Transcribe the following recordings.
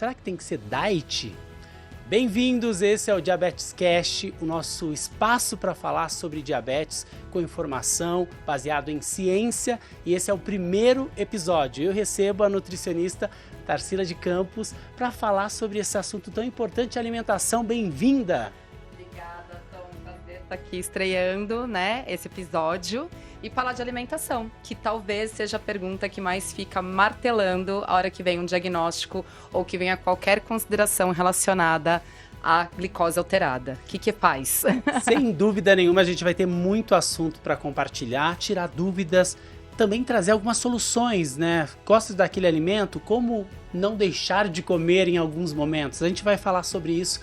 Será que tem que ser diet? Bem-vindos, esse é o Diabetes Cast, o nosso espaço para falar sobre diabetes com informação baseado em ciência, e esse é o primeiro episódio. Eu recebo a nutricionista Tarsila de Campos para falar sobre esse assunto tão importante, alimentação. Bem-vinda! Obrigada, Tom. Prazer estar aqui estreando, esse episódio e falar de alimentação, que talvez seja a pergunta que mais fica martelando a hora que vem um diagnóstico ou que venha qualquer consideração relacionada à glicose alterada. O que faz? Sem dúvida nenhuma, a gente vai ter muito assunto para compartilhar, tirar dúvidas, também trazer algumas soluções, né? Gosta daquele alimento? Como não deixar de comer em alguns momentos? A gente vai falar sobre isso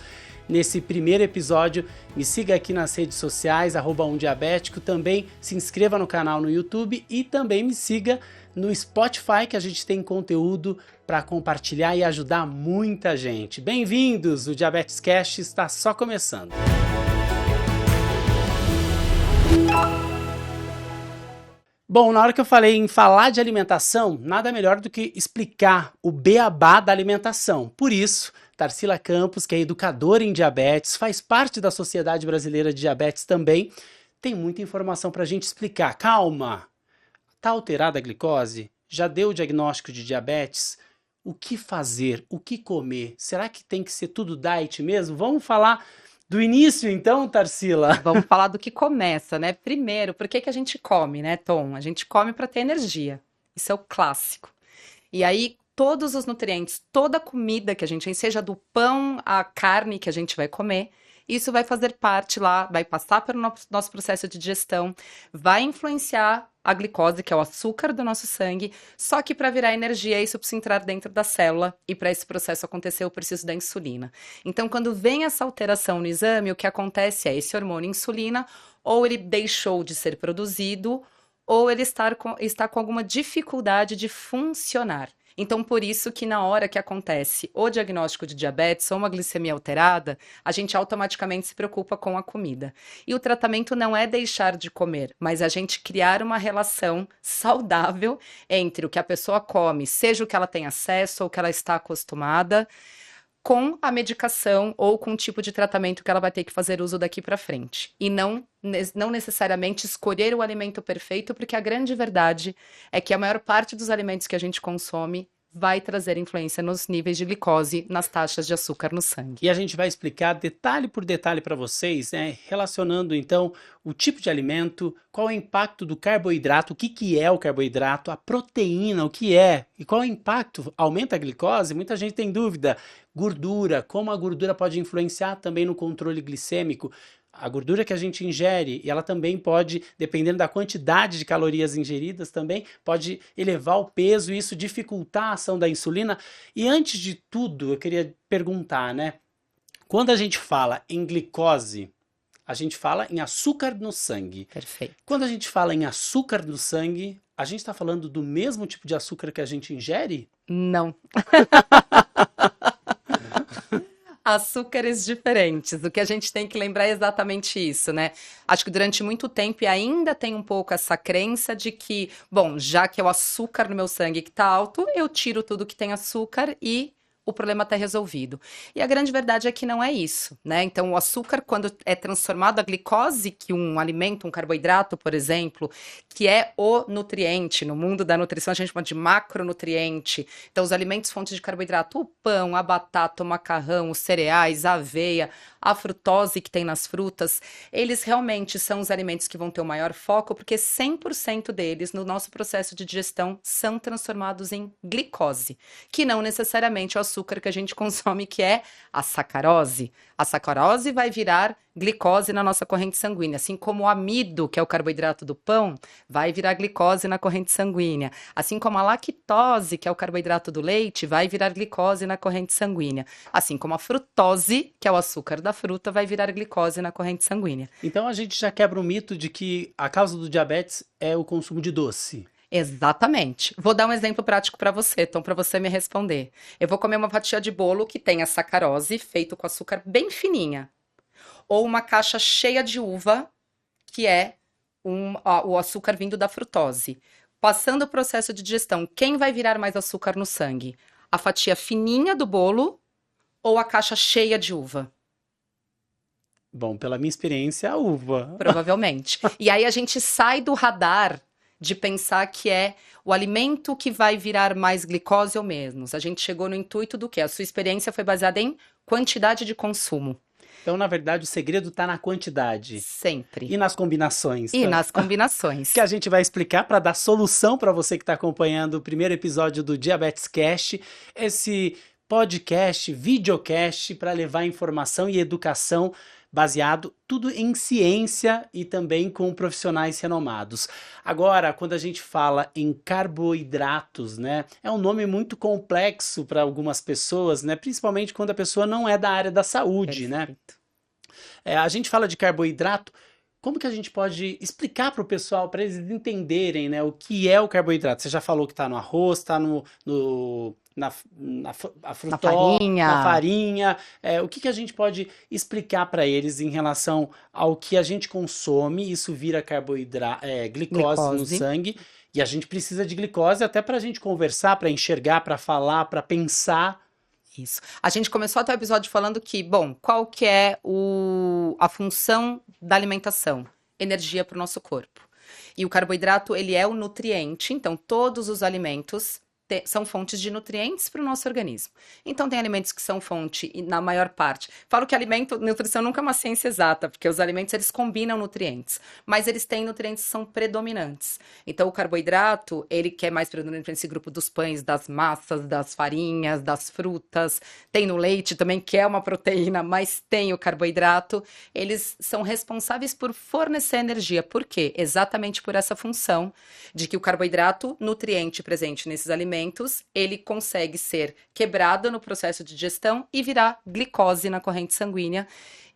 nesse primeiro episódio. Me siga aqui nas redes sociais, @umdiabético, também se inscreva no canal no YouTube e também me siga no Spotify, que a gente tem conteúdo para compartilhar e ajudar muita gente. Bem-vindos, o Diabetes Cast está só começando. Bom, na hora que eu falei em falar de alimentação, nada melhor do que explicar o beabá da alimentação. Por isso, Tarsila Campos, que é educadora em diabetes, faz parte da Sociedade Brasileira de Diabetes também, tem muita informação para a gente explicar. Calma! Está alterada a glicose? Já deu o diagnóstico de diabetes? O que fazer? O que comer? Será que tem que ser tudo diet mesmo? Vamos falar do início então, Tarsila? Vamos falar do que começa, né? Primeiro, por que a gente come, né, Tom? A gente come para ter energia. Isso é o clássico. E aí, todos os nutrientes, toda a comida que a gente tem, seja do pão à carne que a gente vai comer, isso vai fazer parte lá, vai passar pelo nosso processo de digestão, vai influenciar a glicose, que é o açúcar do nosso sangue, só que para virar energia, isso precisa entrar dentro da célula, e para esse processo acontecer, eu preciso da insulina. Então, quando vem essa alteração no exame, o que acontece é esse hormônio insulina, ou ele deixou de ser produzido, ou ele está com alguma dificuldade de funcionar. Então, por isso que na hora que acontece o diagnóstico de diabetes ou uma glicemia alterada, a gente automaticamente se preocupa com a comida. E o tratamento não é deixar de comer, mas a gente criar uma relação saudável entre o que a pessoa come, seja o que ela tem acesso ou o que ela está acostumada, com a medicação ou com o tipo de tratamento que ela vai ter que fazer uso daqui para frente. E não necessariamente escolher o alimento perfeito, porque a grande verdade é que a maior parte dos alimentos que a gente consome vai trazer influência nos níveis de glicose, nas taxas de açúcar no sangue. E a gente vai explicar detalhe por detalhe para vocês, né? Relacionando então o tipo de alimento, qual é o impacto do carboidrato, o que é o carboidrato, a proteína, o que é, e qual é o impacto, aumenta a glicose? Muita gente tem dúvida. Gordura, como a gordura pode influenciar também no controle glicêmico. A gordura que a gente ingere, e ela também pode, dependendo da quantidade de calorias ingeridas, também pode elevar o peso e isso dificultar a ação da insulina. E antes de tudo, eu queria perguntar, né? Quando a gente fala em glicose, a gente fala em açúcar no sangue. Perfeito. Quando a gente fala em açúcar no sangue, a gente está falando do mesmo tipo de açúcar que a gente ingere? Não. Açúcares diferentes. O que a gente tem que lembrar é exatamente isso, né? Acho que durante muito tempo, e ainda tem um pouco essa crença de que, bom, já que é o açúcar no meu sangue que tá alto, eu tiro tudo que tem açúcar e o problema está resolvido. E a grande verdade é que não é isso, né? Então, o açúcar, quando é transformado, a glicose, que um alimento, um carboidrato, por exemplo, que é o nutriente, no mundo da nutrição a gente chama de macronutriente. Então, os alimentos fontes de carboidrato, o pão, a batata, o macarrão, os cereais, a aveia, a frutose que tem nas frutas, eles realmente são os alimentos que vão ter o maior foco, porque 100% deles, no nosso processo de digestão, são transformados em glicose, que não necessariamente é o açúcar que a gente consome, que é a sacarose. A sacarose vai virar glicose na nossa corrente sanguínea, assim como o amido, que é o carboidrato do pão, vai virar glicose na corrente sanguínea. Assim como a lactose, que é o carboidrato do leite, vai virar glicose na corrente sanguínea. Assim como a frutose, que é o açúcar da fruta, vai virar glicose na corrente sanguínea. Então a gente já quebra o mito de que a causa do diabetes é o consumo de doce. Exatamente. Vou dar um exemplo prático para você, então, para você me responder. Eu vou comer uma fatia de bolo que tem a sacarose, feito com açúcar bem fininha. Ou uma caixa cheia de uva, que é o açúcar vindo da frutose. Passando o processo de digestão, quem vai virar mais açúcar no sangue? A fatia fininha do bolo ou a caixa cheia de uva? Bom, pela minha experiência, a uva. Provavelmente. E aí a gente sai do radar de pensar que é o alimento que vai virar mais glicose ou menos. A gente chegou no intuito do quê? A sua experiência foi baseada em quantidade de consumo. Então, na verdade, o segredo está na quantidade. Sempre. E nas combinações. E Tá? nas combinações. Que a gente vai explicar para dar solução para você que está acompanhando o primeiro episódio do Diabetes Cast. Esse podcast, videocast, para levar informação e educação baseado tudo em ciência e também com profissionais renomados. Agora, quando a gente fala em carboidratos, né, é um nome muito complexo para algumas pessoas, né, principalmente quando a pessoa não é da área da saúde, né? A gente fala de carboidrato. Como que a gente pode explicar para o pessoal, para eles entenderem, né, o que é o carboidrato? Você já falou que está no arroz, está a frutó, na farinha. O que a gente pode explicar para eles em relação ao que a gente consome? Isso vira glicose no sangue. E a gente precisa de glicose até para a gente conversar, para enxergar, para falar, para pensar. Isso. A gente começou até o episódio falando que, bom, qual que é a função da alimentação? Energia para o nosso corpo. E o carboidrato, ele é o nutriente, então todos os alimentos são fontes de nutrientes para o nosso organismo. Então tem alimentos que são fonte, e na maior parte. Falo que nutrição nunca é uma ciência exata, porque os alimentos eles combinam nutrientes, mas eles têm nutrientes que são predominantes. Então o carboidrato, ele que é mais predominante nesse grupo dos pães, das massas, das farinhas, das frutas, tem no leite também, que é uma proteína, mas tem o carboidrato, eles são responsáveis por fornecer energia. Por quê? Exatamente por essa função de que o carboidrato, nutriente presente nesses alimentos, ele consegue ser quebrado no processo de digestão e virar glicose na corrente sanguínea.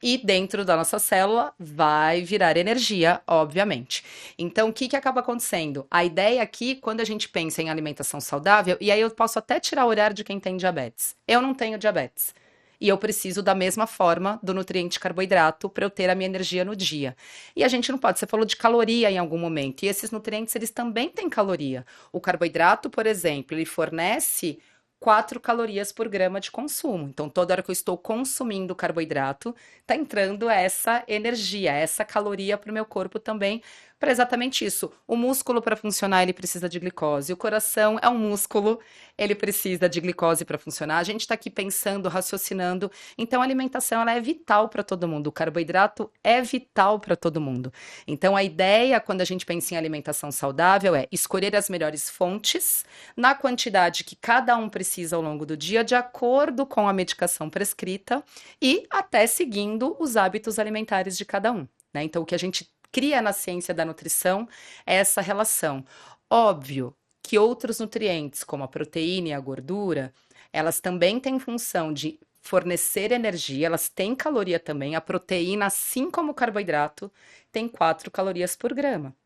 E dentro da nossa célula vai virar energia, obviamente. Então, o que acaba acontecendo? A ideia aqui, quando a gente pensa em alimentação saudável, e aí eu posso até tirar o olhar de quem tem diabetes. Eu não tenho diabetes. E eu preciso da mesma forma do nutriente carboidrato para eu ter a minha energia no dia. E a gente não pode, você falou de caloria em algum momento, e esses nutrientes, eles também têm caloria. O carboidrato, por exemplo, ele fornece 4 calorias por grama de consumo. Então, toda hora que eu estou consumindo carboidrato, está entrando essa energia, essa caloria para o meu corpo também, para exatamente isso. O músculo, para funcionar, ele precisa de glicose. O coração é um músculo, ele precisa de glicose para funcionar. A gente está aqui pensando, raciocinando. Então, a alimentação ela é vital para todo mundo. O carboidrato é vital para todo mundo. Então, a ideia, quando a gente pensa em alimentação saudável, é escolher as melhores fontes, na quantidade que cada um precisa ao longo do dia, de acordo com a medicação prescrita e até seguindo os hábitos alimentares de cada um, né? Então, o que a gente cria na ciência da nutrição é essa relação. Óbvio que outros nutrientes, como a proteína e a gordura, elas também têm função de fornecer energia, elas têm caloria também. A proteína, assim como o carboidrato, tem 4 calorias por grama.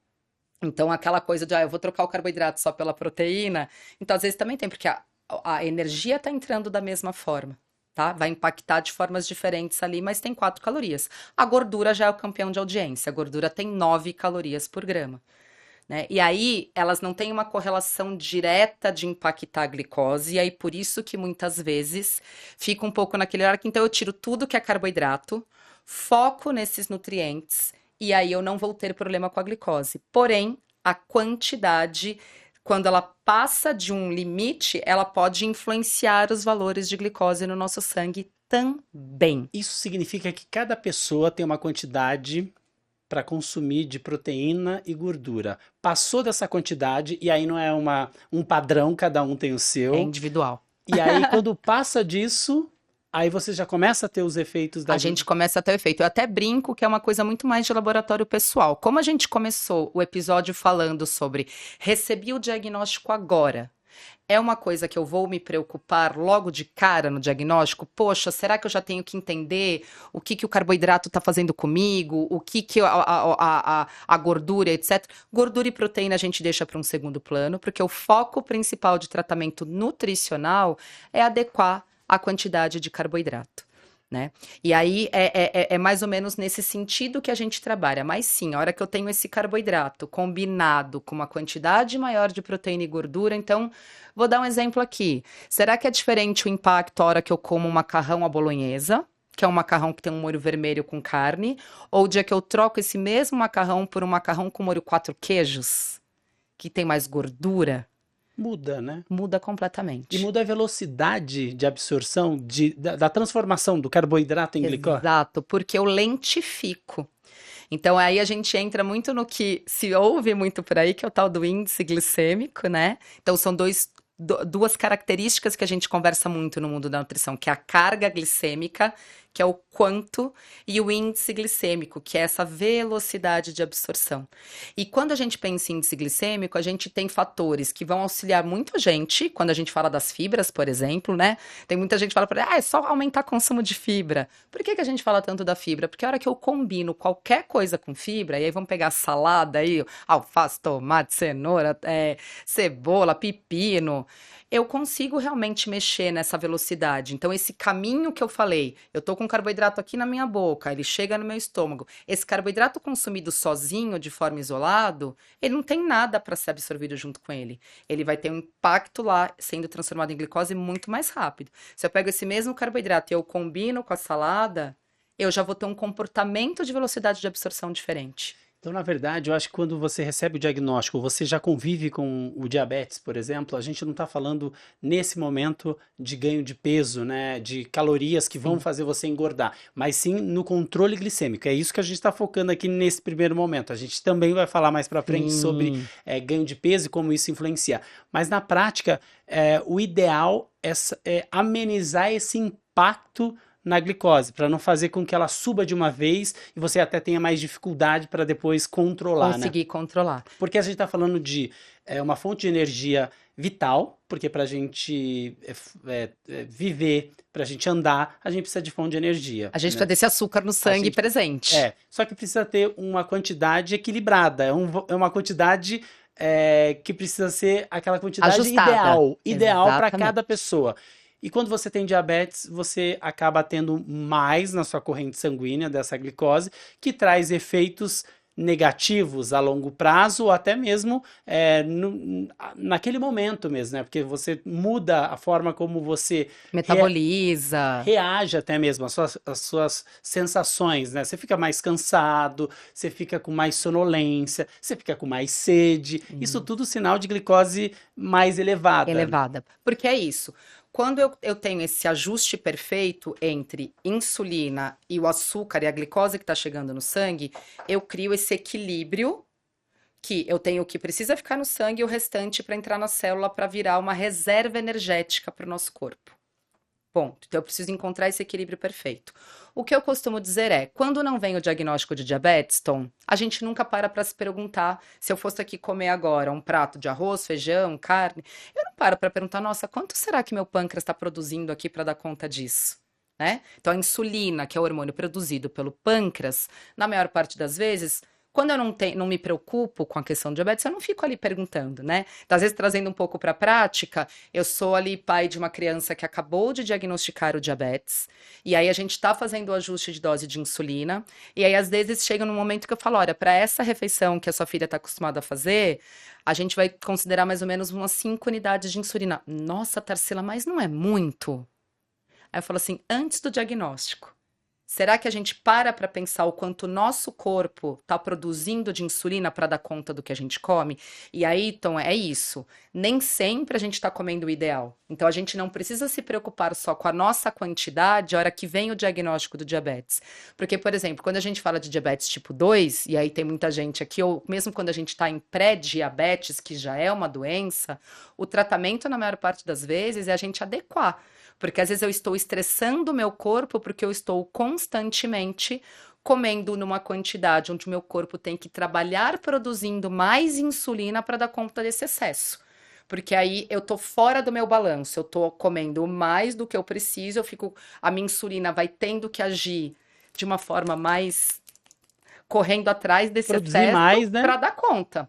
Então, aquela coisa de, eu vou trocar o carboidrato só pela proteína, então às vezes também tem, porque a energia está entrando da mesma forma. Tá? Vai impactar de formas diferentes ali, mas tem 4 calorias. A gordura já é o campeão de audiência. A gordura tem 9 calorias por grama. Né? E aí, elas não têm uma correlação direta de impactar a glicose, e aí por isso que muitas vezes fica um pouco naquele hora que então eu tiro tudo que é carboidrato, foco nesses nutrientes, e aí eu não vou ter problema com a glicose. Porém, a quantidade, quando ela passa de um limite, ela pode influenciar os valores de glicose no nosso sangue também. Isso significa que cada pessoa tem uma quantidade para consumir de proteína e gordura. Passou dessa quantidade, e aí não é um padrão, cada um tem o seu. É individual. E aí, quando passa disso, aí você já começa a ter os efeitos da... A gente começa a ter o efeito. Eu até brinco que é uma coisa muito mais de laboratório pessoal. Como a gente começou o episódio falando sobre recebi o diagnóstico agora, é uma coisa que eu vou me preocupar logo de cara no diagnóstico? Poxa, será que eu já tenho que entender o que o carboidrato está fazendo comigo? O que a gordura, etc. Gordura e proteína a gente deixa para um segundo plano, porque o foco principal de tratamento nutricional é adequar a quantidade de carboidrato. né? E aí é mais ou menos nesse sentido que a gente trabalha. Mas sim, a hora que eu tenho esse carboidrato combinado com uma quantidade maior de proteína e gordura, então, vou dar um exemplo aqui. Será que é diferente o impacto a hora que eu como um macarrão à bolonhesa? Que é um macarrão que tem um molho vermelho com carne, ou o dia que eu troco esse mesmo macarrão por um macarrão com molho quatro queijos, que tem mais gordura, Muda, né? muda E completamente. muda a velocidade de absorção da transformação do carboidrato em glicose. Exato, porque eu lentifico. Então aí a gente entra muito no que se ouve muito por aí, que é o tal do índice glicêmico, né? Então são duas características que a gente conversa muito no mundo da nutrição, que é a carga glicêmica, que é o quanto, e o índice glicêmico, que é essa velocidade de absorção. E quando a gente pensa em índice glicêmico, a gente tem fatores que vão auxiliar muito a gente, quando a gente fala das fibras, por exemplo, né? Tem muita gente que fala, é só aumentar o consumo de fibra. Por que que a gente fala tanto da fibra? Porque a hora que eu combino qualquer coisa com fibra, e aí vamos pegar salada aí, alface, tomate, cenoura, cebola, pepino, eu consigo realmente mexer nessa velocidade. Então, esse caminho que eu falei, eu tô com carboidrato aqui na minha boca, ele chega no meu estômago. Esse carboidrato consumido sozinho, de forma isolado, ele não tem nada para ser absorvido junto com ele. Ele vai ter um impacto lá, sendo transformado em glicose muito mais rápido. Se eu pego esse mesmo carboidrato e eu combino com a salada, eu já vou ter um comportamento de velocidade de absorção diferente. Então, na verdade, eu acho que quando você recebe o diagnóstico, você já convive com o diabetes, por exemplo, a gente não está falando nesse momento de ganho de peso, né, de calorias que vão Sim. fazer você engordar, mas sim no controle glicêmico. É isso que a gente está focando aqui nesse primeiro momento. A gente também vai falar mais para frente sobre Sim. ganho de peso e como isso influencia. Mas na prática, o ideal é amenizar esse impacto na glicose, para não fazer com que ela suba de uma vez e você até tenha mais dificuldade para depois controlar, né? Conseguir controlar. Porque a gente está falando de uma fonte de energia vital, porque para a gente viver, para a gente andar, a gente precisa de fonte de energia, A gente precisa né? desse açúcar no A sangue gente presente. só que precisa ter uma quantidade equilibrada, é uma quantidade que precisa ser aquela quantidade Ajustada. ideal para cada Exatamente. pessoa. E quando você tem diabetes, você acaba tendo mais na sua corrente sanguínea dessa glicose, que traz efeitos negativos a longo prazo, ou até mesmo naquele momento mesmo, né? Porque você muda a forma como você Metaboliza. reage até mesmo às suas sensações, né? Você fica mais cansado, você fica com mais sonolência, você fica com mais sede. Isso Sim. tudo sinal de glicose mais elevada. Elevada. Porque é isso. Quando eu tenho esse ajuste perfeito entre insulina e o açúcar e a glicose que está chegando no sangue, eu crio esse equilíbrio que eu tenho o que precisa ficar no sangue e o restante para entrar na célula para virar uma reserva energética para o nosso corpo. Ponto. Então eu preciso encontrar esse equilíbrio perfeito. O que eu costumo dizer é, quando não vem o diagnóstico de diabetes, Tom, a gente nunca para se perguntar, se eu fosse aqui comer agora um prato de arroz, feijão, carne, eu não paro para perguntar, nossa, quanto será que meu pâncreas está produzindo aqui para dar conta disso? Né? Então a insulina, que é o hormônio produzido pelo pâncreas, na maior parte das vezes, quando eu não me preocupo com a questão do diabetes, eu não fico ali perguntando, né? Então, às vezes, trazendo um pouco para a prática, eu sou ali pai de uma criança que acabou de diagnosticar o diabetes, e aí a gente está fazendo o ajuste de dose de insulina, e aí às vezes chega num momento que eu falo, olha, para essa refeição que a sua filha está acostumada a fazer, a gente vai considerar mais ou menos umas 5 unidades de insulina. Nossa, Tarsila, mas não é muito? Aí eu falo assim, antes do diagnóstico, será que a gente para pensar o quanto o nosso corpo está produzindo de insulina para dar conta do que a gente come? E aí, Tom, é isso. Nem sempre a gente está comendo o ideal. Então, a gente não precisa se preocupar só com a nossa quantidade a hora que vem o diagnóstico do diabetes. Porque, por exemplo, quando a gente fala de diabetes tipo 2, e aí tem muita gente aqui, ou mesmo quando a gente está em pré-diabetes, que já é uma doença, o tratamento, na maior parte das vezes, é a gente adequar. Porque às vezes eu estou estressando o meu corpo porque eu estou constantemente comendo numa quantidade onde o meu corpo tem que trabalhar produzindo mais insulina para dar conta desse excesso. Porque aí eu tô fora do meu balanço, eu tô comendo mais do que eu preciso, a minha insulina vai tendo que agir de uma forma mais correndo atrás desse Produzir excesso mais, né? para dar conta.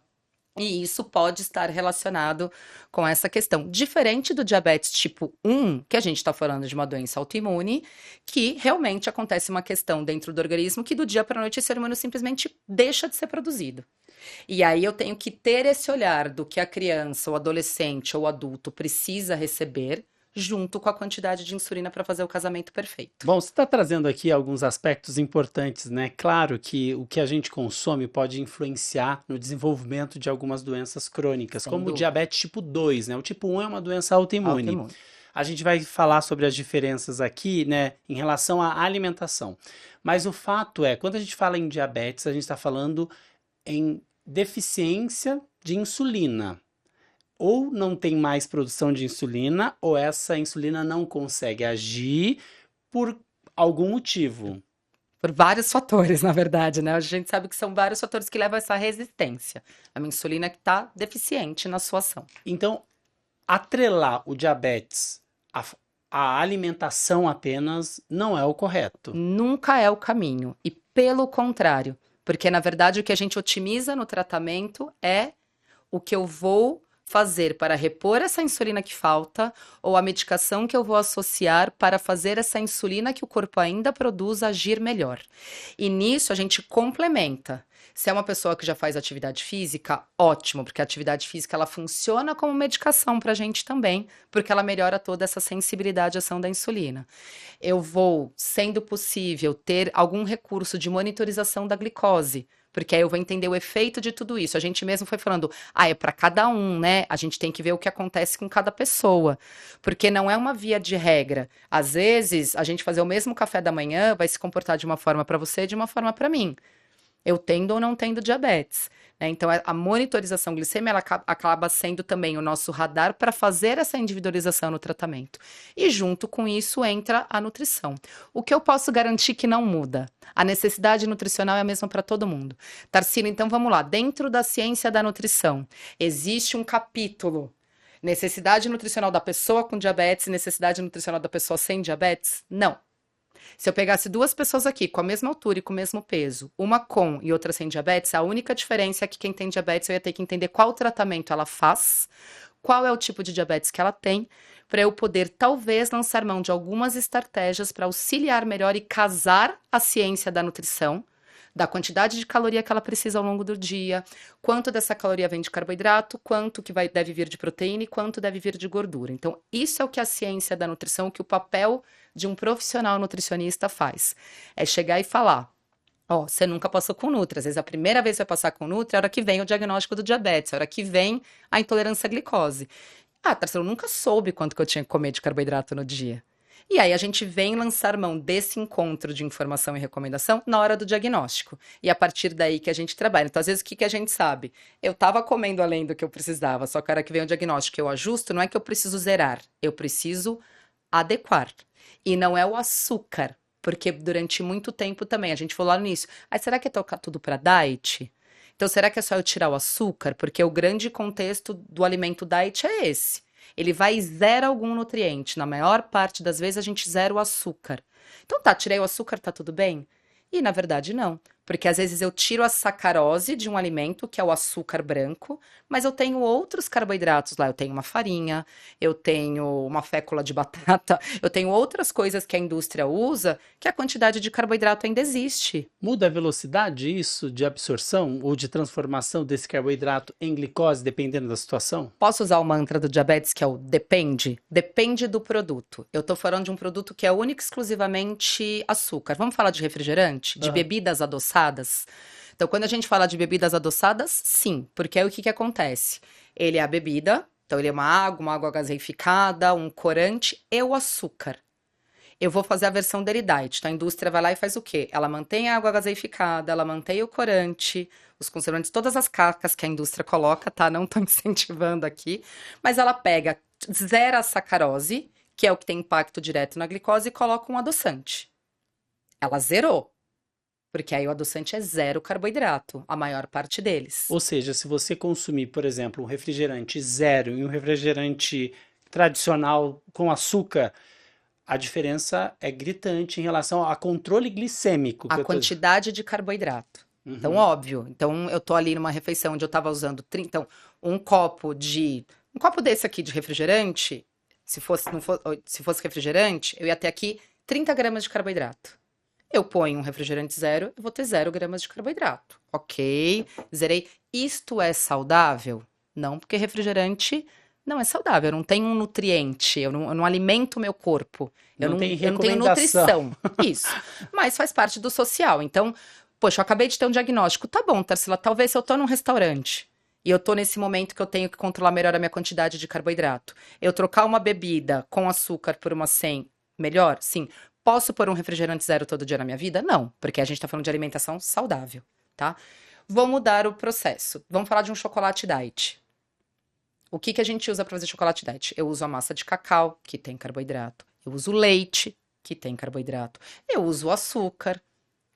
E isso pode estar relacionado com essa questão. Diferente do diabetes tipo 1, que a gente está falando de uma doença autoimune, que realmente acontece uma questão dentro do organismo que do dia para a noite esse hormônio simplesmente deixa de ser produzido. E aí eu tenho que ter esse olhar do que a criança, o adolescente ou o adulto precisa receber, junto com a quantidade de insulina para fazer o casamento perfeito. Bom, você está trazendo aqui alguns aspectos importantes, né? Claro que o que a gente consome pode influenciar no desenvolvimento de algumas doenças crônicas, Sem como o dúvida. diabetes tipo 2, né? O tipo 1 é uma doença autoimune. Autoimune. A gente vai falar sobre as diferenças aqui, né, em relação à alimentação. Mas o fato é, quando a gente fala em diabetes, a gente está falando em deficiência de insulina. Ou não tem mais produção de insulina, ou essa insulina não consegue agir por algum motivo. Por vários fatores, na verdade, né? A gente sabe que são vários fatores que levam a essa resistência. A minha insulina que está deficiente na sua ação. Então, atrelar o diabetes à alimentação apenas não é o correto. Nunca é o caminho. E pelo contrário, porque na verdade o que a gente otimiza no tratamento é o que eu vou fazer para repor essa insulina que falta ou a medicação que eu vou associar para fazer essa insulina que o corpo ainda produz agir melhor. E nisso a gente complementa. Se é uma pessoa que já faz atividade física, ótimo, porque a atividade física ela funciona como medicação para a gente também, porque ela melhora toda essa sensibilidade à ação da insulina. Eu vou, sendo possível, ter algum recurso de monitorização da glicose, porque aí eu vou entender o efeito de tudo isso. A gente mesmo foi falando, é para cada um, né? A gente tem que ver o que acontece com cada pessoa, porque não é uma via de regra. Às vezes, a gente fazer o mesmo café da manhã vai se comportar de uma forma para você e de uma forma para mim. Eu tendo ou não tendo diabetes, né? Então, a monitorização glicêmica ela acaba sendo também o nosso radar para fazer essa individualização no tratamento. E junto com isso entra a nutrição. O que eu posso garantir que não muda? A necessidade nutricional é a mesma para todo mundo. Tarsila, então vamos lá. Dentro da ciência da nutrição, existe um capítulo. Necessidade nutricional da pessoa com diabetes e necessidade nutricional da pessoa sem diabetes? Não. Se eu pegasse duas pessoas aqui com a mesma altura e com o mesmo peso, uma com e outra sem diabetes, a única diferença é que quem tem diabetes eu ia ter que entender qual tratamento ela faz, qual é o tipo de diabetes que ela tem, para eu poder talvez lançar mão de algumas estratégias para auxiliar melhor e casar a ciência da nutrição, da quantidade de caloria que ela precisa ao longo do dia, quanto dessa caloria vem de carboidrato, quanto que deve vir de proteína e quanto deve vir de gordura. Então, isso é o que a ciência da nutrição, que o papel de um profissional nutricionista faz. É chegar e falar, você nunca passou com Nutri. Às vezes a primeira vez que vai passar com Nutri é a hora que vem o diagnóstico do diabetes, é a hora que vem a intolerância à glicose. Tarsila, eu nunca soube quanto que eu tinha que comer de carboidrato no dia. E aí a gente vem lançar mão desse encontro de informação e recomendação na hora do diagnóstico. E a partir daí que a gente trabalha. Então, às vezes, o que a gente sabe? Eu estava comendo além do que eu precisava, só que a hora que vem o diagnóstico eu ajusto, não é que eu preciso zerar, eu preciso adequar. E não é o açúcar, porque durante muito tempo também, a gente falou lá no início, será que é tocar tudo para diet? Então, será que é só eu tirar o açúcar? Porque o grande contexto do alimento diet é esse. Ele vai zero algum nutriente. Na maior parte das vezes a gente zera o açúcar. Então tirei o açúcar, tá tudo bem? E na verdade não. Porque às vezes eu tiro a sacarose de um alimento, que é o açúcar branco, mas eu tenho outros carboidratos lá. Eu tenho uma farinha, eu tenho uma fécula de batata, eu tenho outras coisas que a indústria usa, que a quantidade de carboidrato ainda existe. Muda a velocidade isso de absorção ou de transformação desse carboidrato em glicose, dependendo da situação? Posso usar o mantra do diabetes, que é o depende? Depende do produto. Eu tô falando de um produto que é único e exclusivamente açúcar. Vamos falar de refrigerante? De bebidas adoçadas? Então, quando a gente fala de bebidas adoçadas, sim, porque aí o que acontece? Ele é a bebida, então ele é uma água gaseificada, um corante e o açúcar. Eu vou fazer a versão dele diet. Então, a indústria vai lá e faz o quê? Ela mantém a água gaseificada, ela mantém o corante, os conservantes, todas as cacas que a indústria coloca, tá? Não tô incentivando aqui. Mas ela pega, zera a sacarose, que é o que tem impacto direto na glicose, e coloca um adoçante. Ela zerou. Porque aí o adoçante é zero carboidrato, a maior parte deles. Ou seja, se você consumir, por exemplo, um refrigerante zero e um refrigerante tradicional com açúcar, a diferença é gritante em relação ao controle glicêmico. A quantidade de carboidrato. Então, Uhum. óbvio. Então, eu tô ali numa refeição onde eu tava usando 30, então, um copo de um copo desse aqui de refrigerante, se fosse não for, se fosse refrigerante, eu ia ter aqui 30 gramas de carboidrato. Eu ponho um refrigerante zero, eu vou ter 0 gramas de carboidrato. Ok, zerei. Isto é saudável? Não, porque refrigerante não é saudável. Eu não tenho um nutriente, eu não alimento o meu corpo. Eu Não não, tem eu não tenho recomendação. nutrição. Isso. Mas faz parte do social. Então, poxa, eu acabei de ter um diagnóstico. Tá bom, Tarsila, talvez se eu tô num restaurante e eu tô nesse momento que eu tenho que controlar melhor a minha quantidade de carboidrato, eu trocar uma bebida com açúcar por uma sem melhor? Sim. Posso pôr um refrigerante zero todo dia na minha vida? Não, porque a gente tá falando de alimentação saudável, tá? Vou mudar o processo. Vamos falar de um chocolate diet. O que que a gente usa para fazer chocolate diet? Eu uso a massa de cacau, que tem carboidrato. Eu uso leite, que tem carboidrato. Eu uso o açúcar,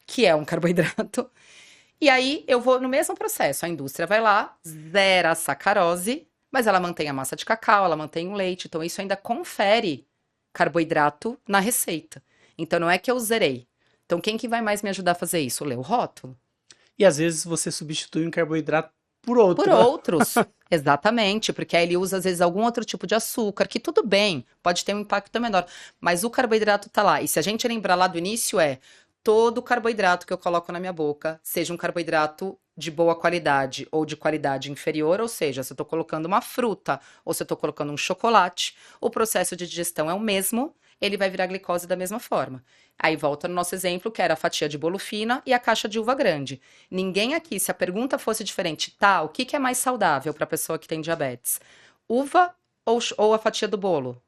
que é um carboidrato. E aí eu vou no mesmo processo. A indústria vai lá, zera a sacarose, mas ela mantém a massa de cacau, ela mantém o leite. Então isso ainda confere carboidrato na receita. Então não é que eu zerei. Então quem que vai mais me ajudar a fazer isso? Ler o rótulo. E às vezes você substitui um carboidrato por Por outro. outros. Exatamente, porque aí ele usa às vezes algum outro tipo de açúcar, que tudo bem, pode ter um impacto menor, mas o carboidrato tá lá. E se a gente lembrar lá do início todo carboidrato que eu coloco na minha boca, seja um carboidrato de boa qualidade ou de qualidade inferior, ou seja, se eu tô colocando uma fruta ou se eu tô colocando um chocolate, o processo de digestão é o mesmo, ele vai virar glicose da mesma forma. Aí volta no nosso exemplo, que era a fatia de bolo fina e a caixa de uva grande. Ninguém aqui, se a pergunta fosse diferente, tá, o que que é mais saudável para a pessoa que tem diabetes? Uva ou a fatia do bolo?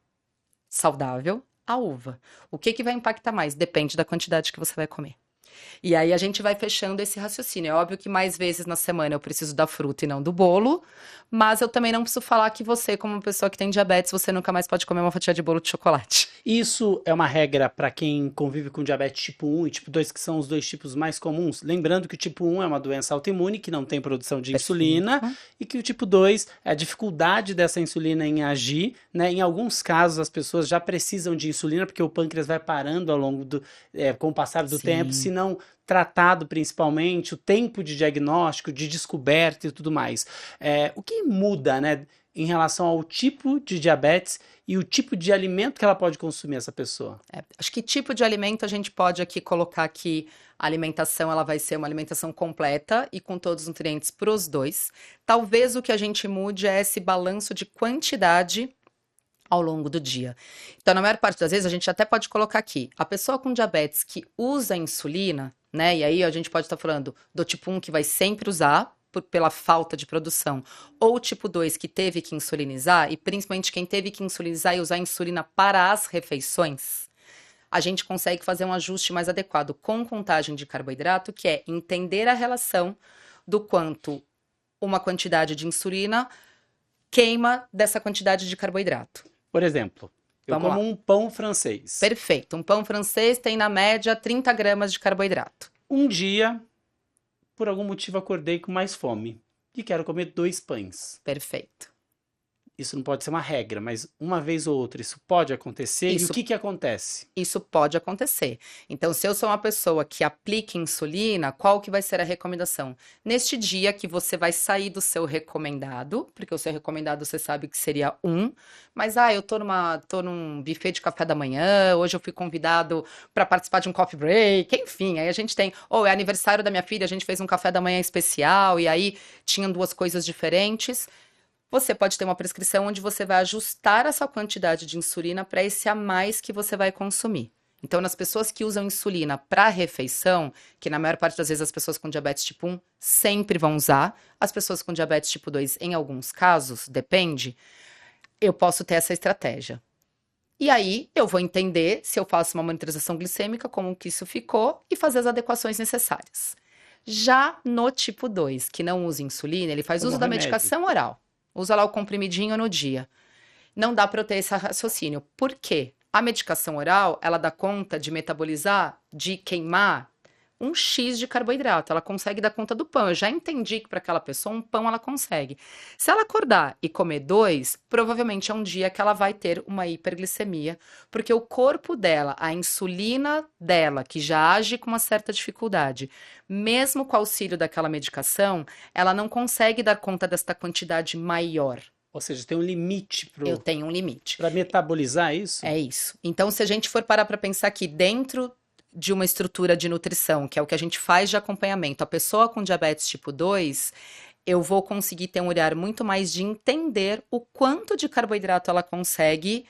Saudável, a uva. O que que vai impactar mais? Depende da quantidade que você vai comer. E aí a gente vai fechando esse raciocínio. É óbvio que mais vezes na semana eu preciso da fruta e não do bolo, mas eu também não preciso falar que você, como uma pessoa que tem diabetes, você nunca mais pode comer uma fatia de bolo de chocolate. Isso é uma regra para quem convive com diabetes tipo 1 e tipo 2, que são os dois tipos mais comuns. Lembrando que o tipo 1 é uma doença autoimune que não tem produção de insulina Perfeito. e que o tipo 2 é a dificuldade dessa insulina em agir, né? Em alguns casos as pessoas já precisam de insulina porque o pâncreas vai parando ao longo com o passar do tempo, se Sim. não tratado principalmente, o tempo de diagnóstico, de descoberta e tudo mais. O que muda, né, em relação ao tipo de diabetes e o tipo de alimento que ela pode consumir, essa pessoa? Acho que tipo de alimento a gente pode aqui colocar que a alimentação ela vai ser uma alimentação completa e com todos os nutrientes para os dois. Talvez o que a gente mude é esse balanço de quantidade ao longo do dia. Então, na maior parte das vezes, a gente até pode colocar aqui, a pessoa com diabetes que usa insulina, né? E aí a gente pode estar falando do tipo 1 que vai sempre usar pela falta de produção, ou o tipo 2 que teve que insulinizar, e principalmente quem teve que insulinizar e usar insulina para as refeições, a gente consegue fazer um ajuste mais adequado com contagem de carboidrato, que é entender a relação do quanto uma quantidade de insulina queima dessa quantidade de carboidrato. Por exemplo, eu Vamos como lá. um pão francês. Perfeito. Um pão francês tem na média 30 gramas de carboidrato. Um dia, por algum motivo, acordei com mais fome e quero comer 2 pães. Perfeito. Isso não pode ser uma regra, mas uma vez ou outra isso pode acontecer. E o Isso que acontece? Isso pode acontecer. Então, se eu sou uma pessoa que aplica insulina, qual que vai ser a recomendação? Neste dia que você vai sair do seu recomendado, porque o seu recomendado você sabe que seria mas eu tô num buffet de café da manhã, hoje eu fui convidado para participar de um coffee break, enfim, aí a gente tem, é aniversário da minha filha, a gente fez um café da manhã especial e aí tinham duas coisas diferentes. Você pode ter uma prescrição onde você vai ajustar essa quantidade de insulina para esse a mais que você vai consumir. Então, nas pessoas que usam insulina para refeição, que na maior parte das vezes as pessoas com diabetes tipo 1 sempre vão usar, as pessoas com diabetes tipo 2, em alguns casos, depende, eu posso ter essa estratégia. E aí, eu vou entender se eu faço uma monitorização glicêmica, como que isso ficou, e fazer as adequações necessárias. Já no tipo 2, que não usa insulina, ele faz Como uso da remédio. medicação oral. Usa lá o comprimidinho no dia. Não dá para eu ter esse raciocínio. Por quê? A medicação oral, ela dá conta de metabolizar, de queimar um X de carboidrato, ela consegue dar conta do pão. Eu já entendi que para aquela pessoa um pão ela consegue. Se ela acordar e comer 2, provavelmente é um dia que ela vai ter uma hiperglicemia, porque o corpo dela, a insulina dela, que já age com uma certa dificuldade, mesmo com o auxílio daquela medicação, ela não consegue dar conta desta quantidade maior. Ou seja, tem um limite Eu tenho um limite. para metabolizar isso? É isso. Então, se a gente for parar para pensar que dentro de uma estrutura de nutrição, que é o que a gente faz de acompanhamento, a pessoa com diabetes tipo 2, eu vou conseguir ter um olhar muito mais de entender o quanto de carboidrato ela consegue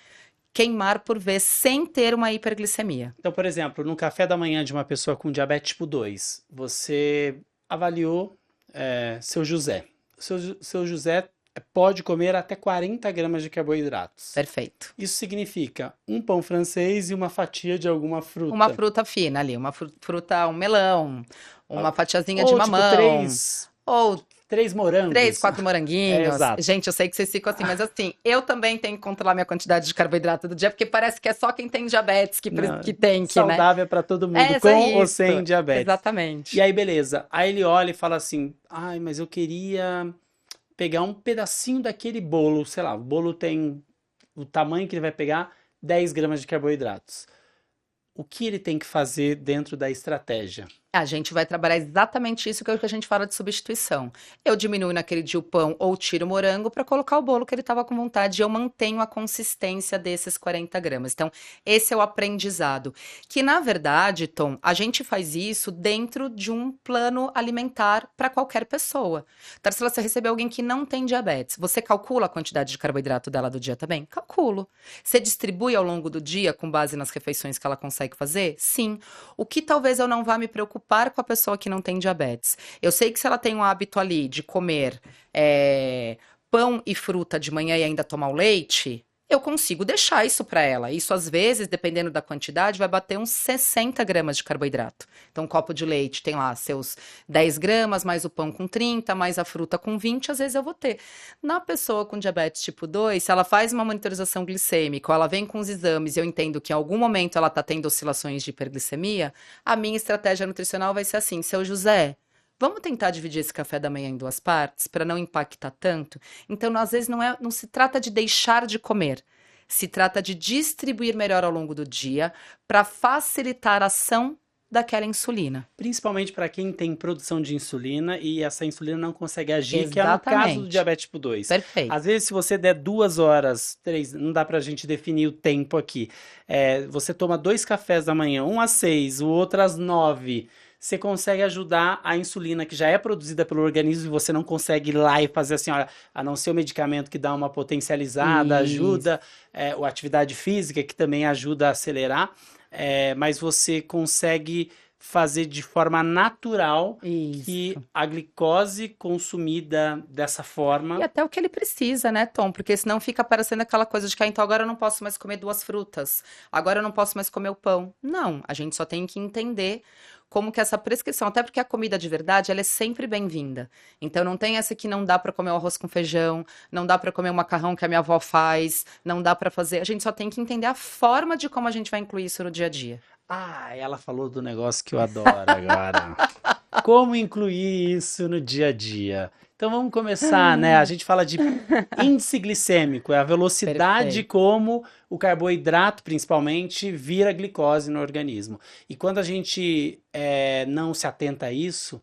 queimar por vez sem ter uma hiperglicemia. Então, por exemplo, no café da manhã de uma pessoa com diabetes tipo 2, você avaliou seu José. Seu José pode comer até 40 gramas de carboidratos. Perfeito. Isso significa um pão francês e uma fatia de alguma fruta. Uma fruta fina ali, uma fruta, um melão, uma fatiazinha Ou, de tipo, mamão. Ou 3 morangos. 3, 4 moranguinhos. Exato. Gente, eu sei que vocês ficam assim, mas assim, eu também tenho que controlar minha quantidade de carboidrato do dia, porque parece que é só quem tem diabetes que tem que, né? Saudável é para todo mundo, com ou sem diabetes. Exatamente. E aí, beleza. Aí ele olha e fala assim, ai, mas eu queria pegar um pedacinho daquele bolo, sei lá, o bolo tem o tamanho que ele vai pegar, 10 gramas de carboidratos. O que ele tem que fazer dentro da estratégia? A gente vai trabalhar exatamente isso que é o que a gente fala de substituição. Eu diminuo naquele dia o pão ou tiro o morango para colocar o bolo que ele estava com vontade e eu mantenho a consistência desses 40 gramas. Então, esse é o aprendizado. Que, na verdade, Tom, a gente faz isso dentro de um plano alimentar para qualquer pessoa. Tarsila, você recebeu alguém que não tem diabetes. Você calcula a quantidade de carboidrato dela do dia também? Calculo. Você distribui ao longo do dia com base nas refeições que ela consegue fazer? Sim. O que talvez eu não vá me preocupar com a pessoa que não tem diabetes. Eu sei que se ela tem um hábito ali de comer pão e fruta de manhã e ainda tomar o leite, eu consigo deixar isso para ela. Isso, às vezes, dependendo da quantidade, vai bater uns 60 gramas de carboidrato. Então, um copo de leite tem lá seus 10 gramas, mais o pão com 30, mais a fruta com 20, às vezes eu vou ter. Na pessoa com diabetes tipo 2, se ela faz uma monitorização glicêmica, ou ela vem com os exames e eu entendo que em algum momento ela está tendo oscilações de hiperglicemia, a minha estratégia nutricional vai ser assim, seu José, vamos tentar dividir esse café da manhã em 2 partes para não impactar tanto? Então, às vezes, não se trata de deixar de comer. Se trata de distribuir melhor ao longo do dia para facilitar a ação daquela insulina. Principalmente para quem tem produção de insulina e essa insulina não consegue agir, que é no Exatamente. caso do diabetes tipo 2. Perfeito. Às vezes, se você der 2 horas, 3, não dá para a gente definir o tempo aqui. Você toma 2 cafés da manhã, um às 6, o outro às 9. Você consegue ajudar a insulina que já é produzida pelo organismo e você não consegue ir lá e fazer assim, olha, a não ser o medicamento que dá uma potencializada, ajuda, a atividade física que também ajuda a acelerar, mas você consegue fazer de forma natural que a glicose consumida dessa forma... E até o que ele precisa, né, Tom? Porque senão fica parecendo aquela coisa de que, então agora eu não posso mais comer 2 frutas, agora eu não posso mais comer o pão. Não, a gente só tem que entender como que essa prescrição, até porque a comida de verdade, ela é sempre bem-vinda. Então não tem essa que não dá para comer o arroz com feijão, não dá para comer o macarrão que a minha avó faz, não dá para fazer. A gente só tem que entender a forma de como a gente vai incluir isso no dia a dia. Ah, ela falou do negócio que eu adoro agora. Como incluir isso no dia a dia? Então vamos começar, né? A gente fala de índice glicêmico, é a velocidade Perfeito. como o carboidrato, principalmente, vira glicose no organismo. E quando a gente não se atenta a isso,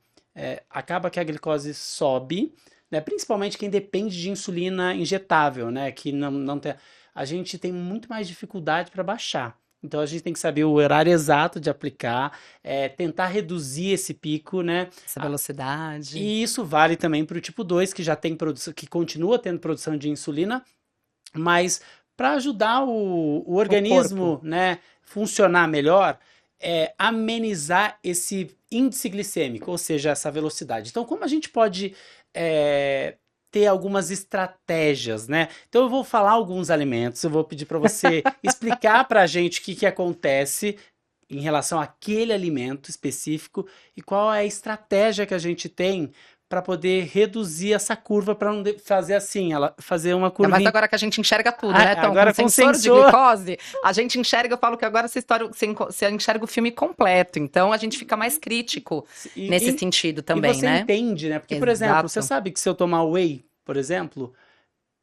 acaba que a glicose sobe, né? Principalmente quem depende de insulina injetável, né? Que não tem, a gente tem muito mais dificuldade para baixar. Então a gente tem que saber o horário exato de aplicar, tentar reduzir esse pico, né? Essa velocidade. E isso vale também para o tipo 2, que já tem produção, que continua tendo produção de insulina, mas para ajudar o organismo, né, funcionar melhor, amenizar esse índice glicêmico, ou seja, essa velocidade. Então, como a gente pode ter algumas estratégias, né? Então eu vou falar alguns alimentos, eu vou pedir para você explicar para a gente o que acontece em relação àquele alimento específico e qual é a estratégia que a gente tem para poder reduzir essa curva, para não fazer assim, ela fazer uma Ainda curva. mais agora que a gente enxerga tudo, né, Tom? Agora Com com sensor de sensor. glicose, a gente enxerga, eu falo que agora essa história, você enxerga o filme completo, então a gente fica mais crítico nesse sentido E também, você né? entende, né? Porque, por exemplo, você Exato. sabe que se eu tomar whey, por exemplo,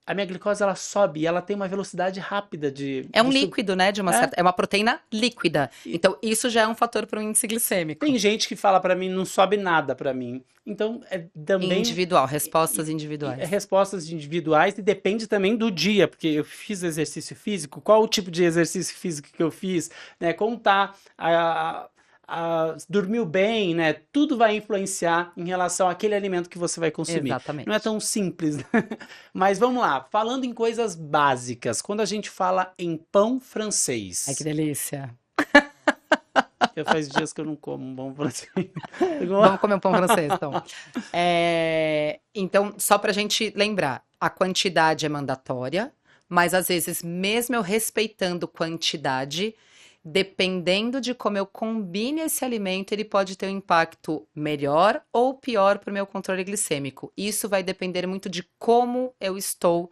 a minha glicose ela sobe e ela tem uma velocidade rápida É um de subir. líquido, né, de uma certa, é uma proteína líquida. E Então isso já é um fator para o índice glicêmico. tem gente que fala pra mim, não sobe nada pra mim. Então, também Individual, respostas é individuais. respostas individuais e depende também do dia, porque eu fiz exercício físico, qual o tipo de exercício físico que eu fiz, né? Como tá, dormiu bem, né? Tudo vai influenciar em relação àquele alimento que você vai consumir. Não é Exatamente. tão simples, né? Mas vamos lá, falando em coisas básicas, quando a gente fala em pão Ai, que francês, delícia. já faz dias que eu não como um pão francês. Vamos comer um pão francês, então. Então, só para a gente lembrar, a quantidade é mandatória, mas às vezes, mesmo eu respeitando quantidade, dependendo de como eu combine esse alimento, ele pode ter um impacto melhor ou pior para o meu controle glicêmico. Isso vai depender muito de como eu estou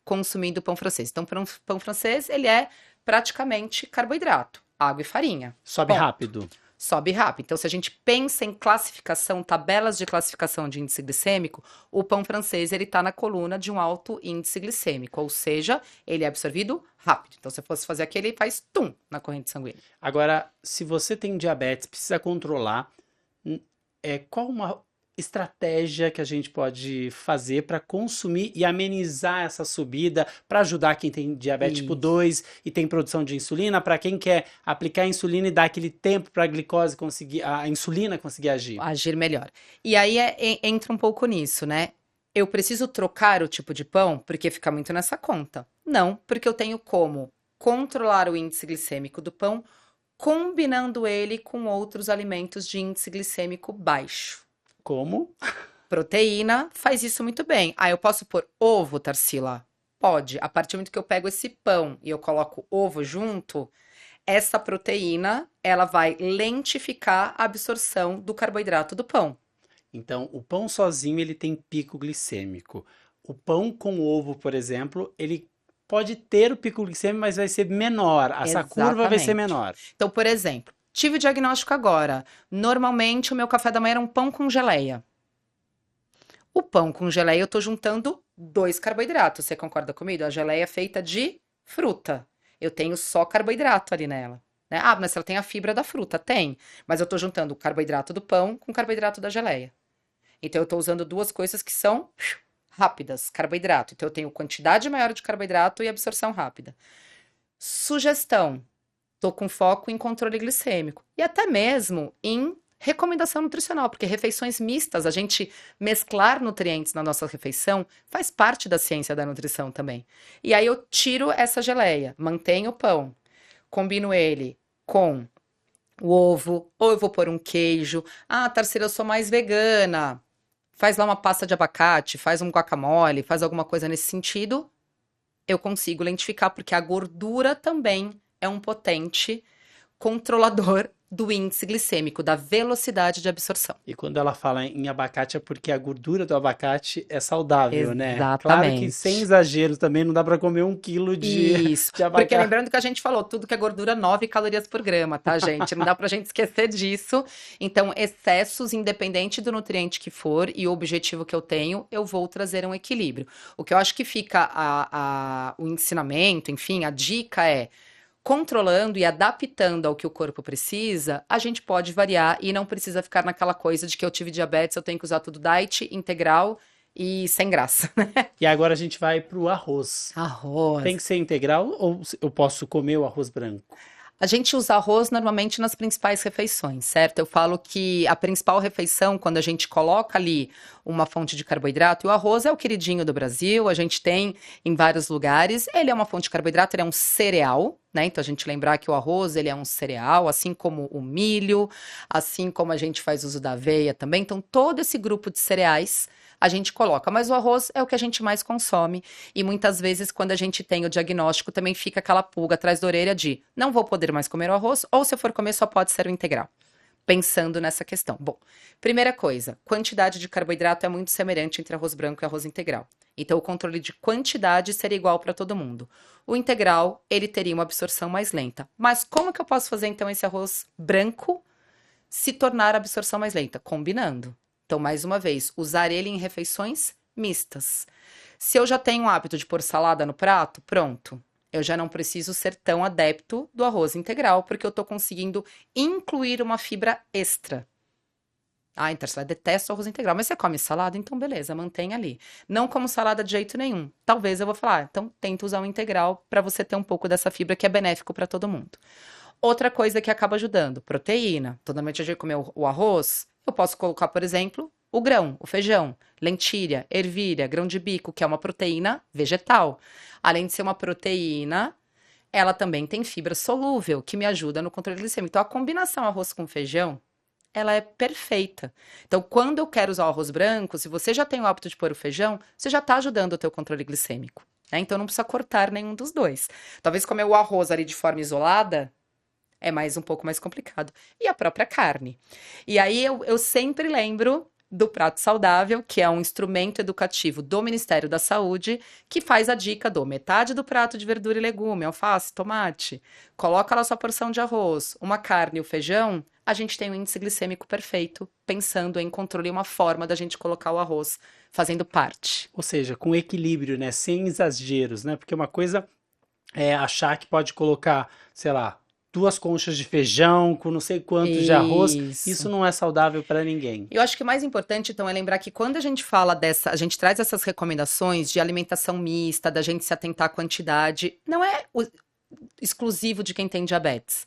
consumindo pão francês. Então, pão francês, ele é praticamente carboidrato, água e farinha. Sobe Ponto. rápido. Sobe rápido. Então, se a gente pensa em classificação, tabelas de classificação de índice glicêmico, o pão francês ele está na coluna de um alto índice glicêmico, ou seja, ele é absorvido rápido. Então, se eu fosse fazer aqui, ele faz tum na corrente sanguínea. Agora, se você tem diabetes, precisa controlar, qual uma estratégia que a gente pode fazer para consumir e amenizar essa subida, para ajudar quem tem diabetes tipo Isso. 2 e tem produção de insulina, para quem quer aplicar a insulina e dar aquele tempo para a insulina conseguir agir? Agir melhor. E aí entra um pouco nisso, né? Eu preciso trocar o tipo de pão porque fica muito nessa conta. Não, porque eu tenho como controlar o índice glicêmico do pão combinando ele com outros alimentos de índice glicêmico baixo. Como? Proteína faz isso muito bem. Ah, eu posso pôr ovo, Tarsila? Pode. A partir do momento que eu pego esse pão e eu coloco ovo junto, essa proteína, ela vai lentificar a absorção do carboidrato do pão. Então, o pão sozinho ele tem pico glicêmico. O pão com ovo, por exemplo, ele pode ter o pico glicêmico, mas vai ser menor. Essa curva vai ser Exatamente. menor. Então, por exemplo, tive o diagnóstico agora. Normalmente, o meu café da manhã era um pão com geleia. O pão com geleia, eu tô juntando 2 carboidratos. Você concorda comigo? A geleia é feita de fruta. Eu tenho só carboidrato ali nela, né? Ah, mas ela tem a fibra da fruta. Tem. Mas eu tô juntando o carboidrato do pão com o carboidrato da geleia. Então, eu tô usando 2 coisas que são rápidas, carboidrato. Então, eu tenho quantidade maior de carboidrato e absorção rápida. Sugestão: tô com foco em controle glicêmico e até mesmo em recomendação nutricional, porque refeições mistas, a gente mesclar nutrientes na nossa refeição, faz parte da ciência da nutrição também. E aí eu tiro essa geleia, mantenho o pão, combino ele com o ovo, ou eu vou pôr um queijo. Ah, Tarsila, eu sou mais vegana. Faz lá uma pasta de abacate, faz um guacamole, faz alguma coisa nesse sentido. Eu consigo lentificar, porque a gordura também é um potente controlador do índice glicêmico, da velocidade de absorção. E quando ela fala em abacate é porque a gordura do abacate é saudável, né? Claro que sem Exatamente. exageros também não dá para comer 1 quilo Isso. de Porque abacate. lembrando que a gente falou, tudo que é gordura, 9 calorias por grama, tá, gente? Não dá pra gente esquecer disso. Então, excessos, independente do nutriente que for e o objetivo que eu tenho, eu vou trazer um equilíbrio. O que eu acho que fica o ensinamento, enfim, a dica é: controlando e adaptando ao que o corpo precisa, a gente pode variar e não precisa ficar naquela coisa de que eu tive diabetes, eu tenho que usar tudo diet, integral e sem graça, né? E agora a gente vai pro arroz. Tem Arroz. que ser integral ou eu posso comer o arroz branco? A gente usa arroz normalmente nas principais refeições, certo? Eu falo que a principal refeição, quando a gente coloca ali uma fonte de carboidrato, e o arroz é o queridinho do Brasil, a gente tem em vários lugares, ele é uma fonte de carboidrato, ele é um cereal, né? Então a gente lembrar que o arroz, ele é um cereal, assim como o milho, assim como a gente faz uso da aveia também. Então todo esse grupo de cereais a gente coloca, mas o arroz é o que a gente mais consome e muitas vezes quando a gente tem o diagnóstico também fica aquela pulga atrás da orelha de não vou poder mais comer o arroz ou se eu for comer só pode ser o integral. pensando nessa questão. Bom, primeira coisa, quantidade de carboidrato é muito semelhante entre arroz branco e arroz integral. Então, o controle de quantidade seria igual para todo mundo. O integral, ele teria uma absorção mais lenta. Mas como que eu posso fazer, então, esse arroz branco se tornar a absorção mais lenta? Combinando. Então, mais uma vez, usar ele em refeições mistas. Se eu já tenho o hábito de pôr salada no prato, pronto. Eu já não preciso ser tão adepto do arroz integral, porque eu estou conseguindo incluir uma fibra extra. Ah, então você detesta o arroz integral, mas você come salada? Então beleza, mantém ali. Não como salada de jeito nenhum. Talvez eu vou falar, então tenta usar o integral para você ter um pouco dessa fibra que é benéfico para todo mundo. Outra coisa que acaba ajudando, proteína. Toda noite a gente comer o arroz, eu posso colocar, por exemplo, o grão, o feijão, lentilha, ervilha, grão de bico, que é uma proteína vegetal. Além de ser uma proteína, ela também tem fibra solúvel, que me ajuda no controle glicêmico. Então, a combinação arroz com feijão, ela é perfeita. Então, quando eu quero usar o arroz branco, se você já tem o hábito de pôr o feijão, você já está ajudando o teu controle glicêmico, né? Então, não precisa cortar nenhum dos dois. Talvez comer o arroz ali de forma isolada é um pouco mais complicado. E a própria carne. E aí, eu sempre lembro do Prato Saudável, que é um instrumento educativo do Ministério da Saúde, que faz a dica do metade do prato de verdura e legume, alface, tomate, coloca lá sua porção de arroz, uma carne e o feijão, a gente tem um índice glicêmico perfeito, pensando em controle, uma forma da gente colocar o arroz fazendo parte. Ou seja, com equilíbrio, né? Sem exageros, né? Porque uma coisa é achar que pode colocar, sei lá, 2 conchas de feijão com não sei quantos de arroz. Isso não é saudável para ninguém. Eu acho que o mais importante, então, é lembrar que quando a gente fala a gente traz essas recomendações de alimentação mista, da gente se atentar à quantidade, não é exclusivo de quem tem diabetes.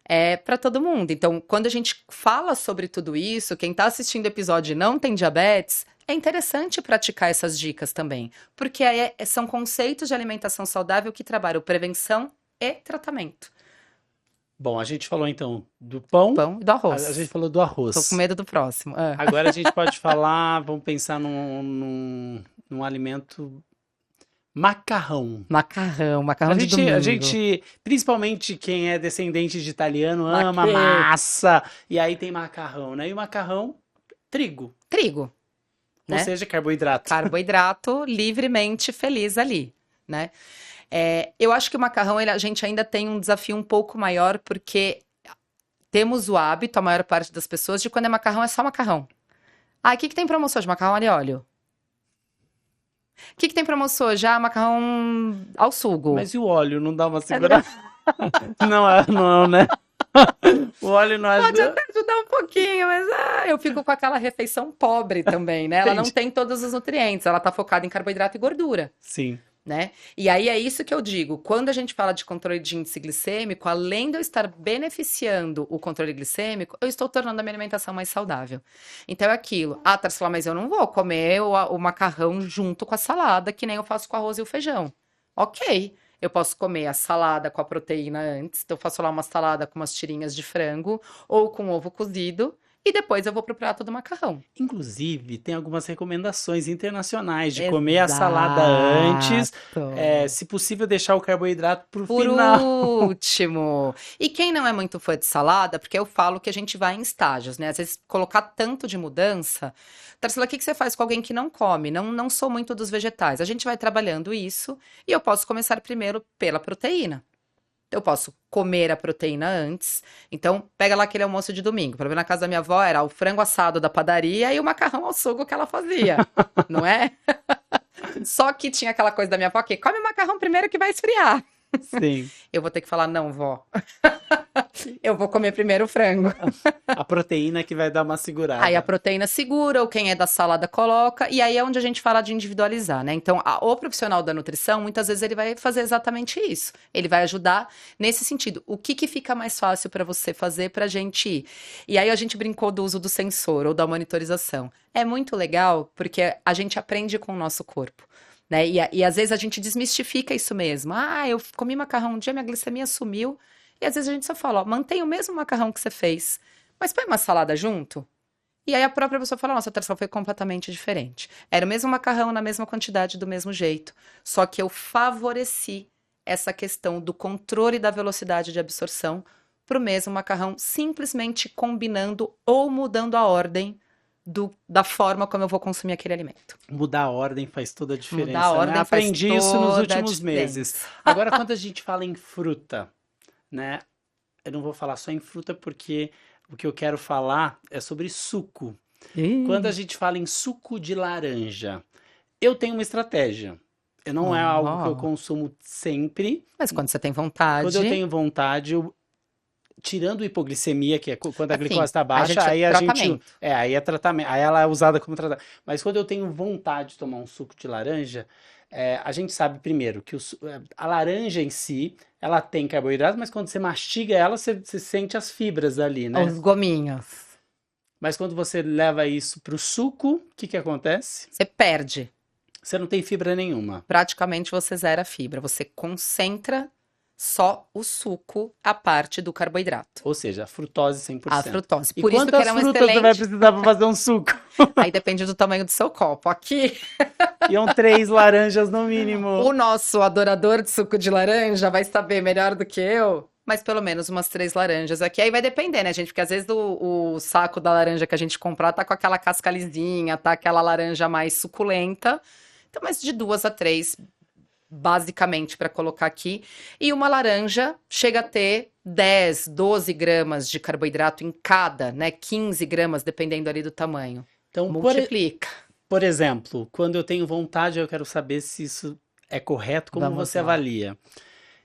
É para todo mundo. Então, quando a gente fala sobre tudo isso, quem está assistindo o episódio e não tem diabetes, é interessante praticar essas dicas também. Porque são conceitos de alimentação saudável que trabalham prevenção e tratamento. Bom, a gente falou então do pão e do arroz. A gente falou do arroz. Tô com medo do próximo. Agora a gente pode falar, vamos pensar num alimento macarrão. Macarrão de domingo. A gente, principalmente quem é descendente de italiano, ama massa. E aí tem macarrão, né? E o macarrão, trigo. Trigo. Ou seja, carboidrato. Carboidrato livremente feliz ali, né? Eu acho que o macarrão, a gente ainda tem um desafio um pouco maior, porque temos o hábito, a maior parte das pessoas, de quando é macarrão, é só macarrão. Ah, o que tem promoção de macarrão ali, óleo? O que tem promoção hoje? Ah, macarrão ao sugo. Mas e o óleo? Não dá uma segurada? Não, né? O óleo não ajuda. Pode até ajudar um pouquinho, mas eu fico com aquela refeição pobre também, né? Ela não tem todos os nutrientes, ela tá focada em carboidrato e gordura. Sim. Né? E aí é isso que eu digo, quando a gente fala de controle de índice glicêmico, além de eu estar beneficiando o controle glicêmico, eu estou tornando a minha alimentação mais saudável. Então é aquilo, Tarsila, mas eu não vou comer o macarrão junto com a salada, que nem eu faço com o arroz e o feijão. Ok, eu posso comer a salada com a proteína antes, então eu faço lá uma salada com umas tirinhas de frango, ou com ovo cozido, e depois eu vou pro prato do macarrão. Inclusive, tem algumas recomendações internacionais de comer a salada antes, se possível deixar o carboidrato pro final. Por último. E quem não é muito fã de salada, porque eu falo que a gente vai em estágios, né? Às vezes colocar tanto de mudança. Tarsila, o que você faz com alguém que não come? Não sou muito dos vegetais. A gente vai trabalhando isso e eu posso começar primeiro pela proteína. Eu posso comer a proteína antes. Então, pega lá aquele almoço de domingo. Para ver na casa da minha avó, era o frango assado da padaria e o macarrão ao sugo que ela fazia. Não é? Só que tinha aquela coisa da minha avó que come o macarrão primeiro que vai esfriar. Sim. Eu vou ter que falar, não, vó. Eu vou comer primeiro o frango. A proteína que vai dar uma segurada. Aí a proteína segura, ou quem é da salada coloca, e aí é onde a gente fala de individualizar, né? Então, o profissional da nutrição, muitas vezes ele vai fazer exatamente isso. Ele vai ajudar nesse sentido. O que fica mais fácil para você fazer pra gente ir? E aí a gente brincou do uso do sensor ou da monitorização. É muito legal, porque a gente aprende com o nosso corpo. Né? E às vezes a gente desmistifica isso mesmo. Eu comi macarrão um dia, minha glicemia sumiu. E às vezes a gente só fala, mantém o mesmo macarrão que você fez, mas põe uma salada junto. E aí a própria pessoa fala, nossa, a Tarsila foi completamente diferente. Era o mesmo macarrão na mesma quantidade, do mesmo jeito. Só que eu favoreci essa questão do controle da velocidade de absorção para o mesmo macarrão, simplesmente combinando ou mudando a ordem da forma como eu vou consumir aquele alimento. Mudar a ordem faz toda a Mudar a diferença, né? ordem faz Aprendi isso nos toda a últimos meses. diferença. Agora, quando a gente fala em fruta, né? Eu não vou falar só em fruta porque o que eu quero falar é sobre suco. Quando a gente fala em suco de laranja, eu tenho uma estratégia. Não é algo que eu Oh. consumo sempre. Mas quando você tem Quando eu vontade, tenho vontade, tirando hipoglicemia, que é quando a assim, glicose está a baixa, gente aí a gente. tratamento. Aí é tratamento. Aí ela é usada como tratamento. Mas quando eu tenho vontade de tomar um suco de laranja, a gente sabe primeiro que a laranja em si, ela tem carboidrato, mas quando você mastiga ela, você sente as fibras ali, né? Os gominhos. Mas quando você leva isso para o suco, o que que acontece? Você perde. Você não tem fibra nenhuma. Praticamente você zera a fibra. Você concentra só o suco, a parte do carboidrato. Ou seja, a frutose 100%. A frutose. E Por isso que quantas ela é um frutas você vai excelente. precisar para fazer um suco? Aí depende do tamanho do seu copo. Aqui, Iam 3 laranjas no mínimo. o nosso adorador de suco de laranja vai saber melhor do que eu. Mas pelo menos umas 3 laranjas aqui. Aí vai depender, né, gente? Porque às vezes o saco da laranja que a gente comprar tá com aquela casca lisinha, tá aquela laranja mais suculenta. Então, mas de 2 a 3, basicamente, para colocar aqui. E uma laranja chega a ter 10, 12 gramas de carboidrato em cada, né? 15 gramas, dependendo ali do tamanho. Então, Multiplica. por exemplo, quando eu tenho vontade, eu quero saber se isso é correto, como Vamos você lá. avalia.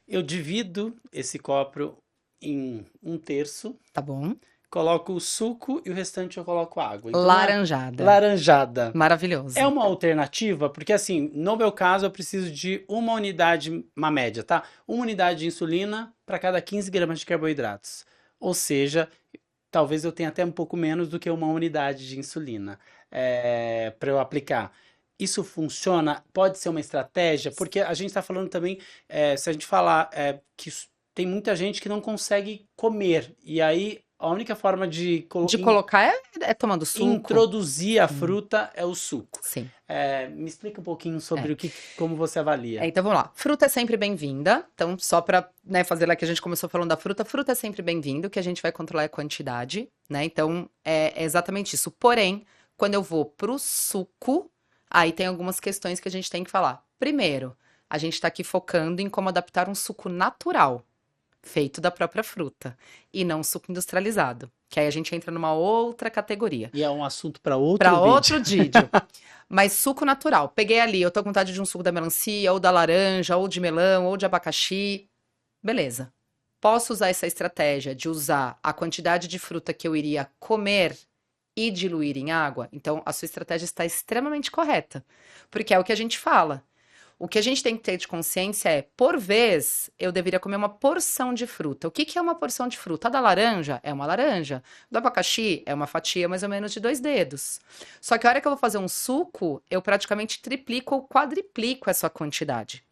Eu divido esse copo em 1/3, Tá bom? coloco o suco e o restante eu coloco água. Então, Laranjada. laranjada. Maravilhoso. É uma alternativa, porque assim, no meu caso, eu preciso de uma unidade, uma média, tá? Uma unidade de insulina para cada 15 gramas de carboidratos. Ou seja, talvez eu tenha até um pouco menos do que uma unidade de insulina para eu aplicar. Isso funciona? Pode ser uma estratégia? Porque a gente está falando também, se a gente falar que tem muita gente que não consegue comer, e aí a única forma de De colocar é tomando suco. introduzir a fruta é o suco. Sim. Me explica um pouquinho sobre como você avalia. Então vamos lá. Fruta é sempre bem-vinda. Então, só para fazer lá que a gente começou falando da fruta, fruta é sempre bem-vindo, o que a gente vai controlar é a quantidade, né? Então, é exatamente isso. Porém, quando eu vou pro suco, aí tem algumas questões que a gente tem que falar. Primeiro, a gente está aqui focando em como adaptar um suco natural, feito da própria fruta, e não suco industrializado, que aí a gente entra numa outra categoria. E é um assunto para outro Para vídeo. outro vídeo. Mas suco natural. Peguei ali, eu tô com vontade de um suco da melancia, ou da laranja, ou de melão, ou de abacaxi. Beleza. Posso usar essa estratégia de usar a quantidade de fruta que eu iria comer e diluir em água? Então, a sua estratégia está extremamente correta. Porque é o que a gente fala. O que a gente tem que ter de consciência é, por vez, eu deveria comer uma porção de fruta. O que que é uma porção de fruta? A da laranja é uma laranja. Do abacaxi é uma fatia mais ou menos de 2 dedos. Só que a hora que eu vou fazer um suco, eu praticamente triplico ou quadriplico essa quantidade.